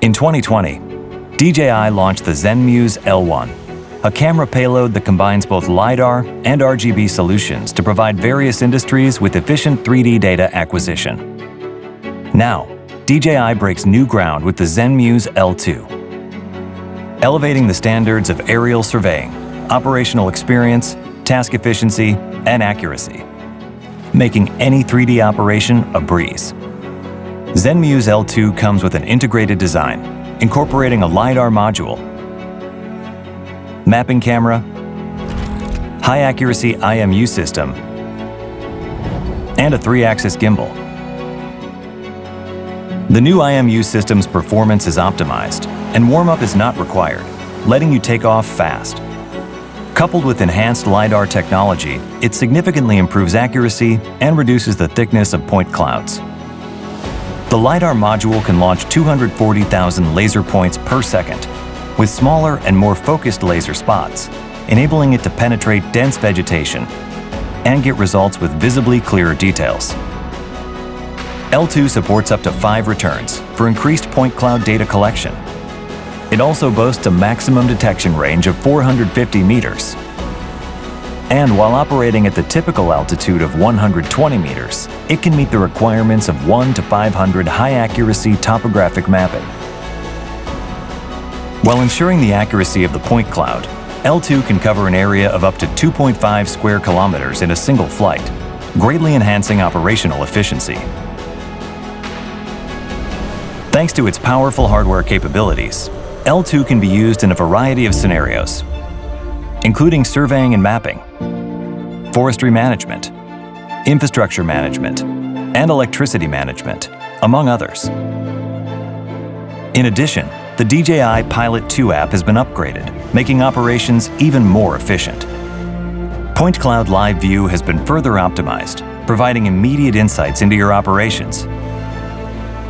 In 2020, DJI launched the ZenMuse L1, a camera payload that combines both LiDAR and RGB solutions to provide various industries with efficient 3D data acquisition. Now, DJI breaks new ground with the ZenMuse L2, elevating the standards of aerial surveying, operational experience, task efficiency, and accuracy, making any 3D operation a breeze. ZenMuse L2 comes with an integrated design, incorporating a LiDAR module, mapping camera, high-accuracy IMU system, and a 3-axis gimbal. The new IMU system's performance is optimized, and warm-up is not required, letting you take off fast. Coupled with enhanced LiDAR technology, it significantly improves accuracy and reduces the thickness of point clouds. The LiDAR module can launch 240,000 laser points per second, with smaller and more focused laser spots, enabling it to penetrate dense vegetation and get results with visibly clearer details. L2 supports up to 5 returns for increased point cloud data collection. It also boasts a maximum detection range of 450 meters. And while operating at the typical altitude of 120 meters, it can meet the requirements of 1 to 500 high-accuracy topographic mapping. While ensuring the accuracy of the point cloud, L2 can cover an area of up to 2.5 square kilometers in a single flight, greatly enhancing operational efficiency. Thanks to its powerful hardware capabilities, L2 can be used in a variety of scenarios, including surveying and mapping, forestry management, infrastructure management, and electricity management, among others. In addition, the DJI Pilot 2 app has been upgraded, making operations even more efficient. Point Cloud Live View has been further optimized, providing immediate insights into your operations.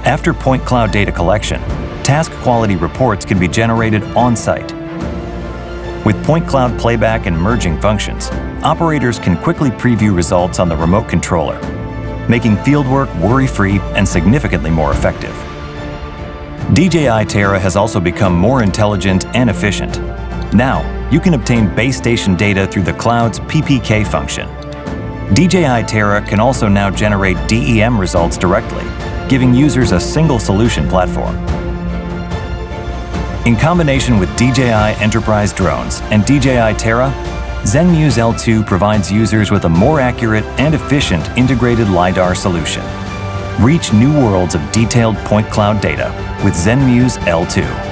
After point cloud data collection, task quality reports can be generated on-site. With point cloud playback and merging functions, operators can quickly preview results on the remote controller, making fieldwork worry-free and significantly more effective. DJI Terra has also become more intelligent and efficient. Now, you can obtain base station data through the cloud's PPK function. DJI Terra can also now generate DEM results directly, giving users a single solution platform. In combination with DJI Enterprise drones and DJI Terra, ZenMuse L2 provides users with a more accurate and efficient integrated LiDAR solution. Reach new worlds of detailed point cloud data with ZenMuse L2.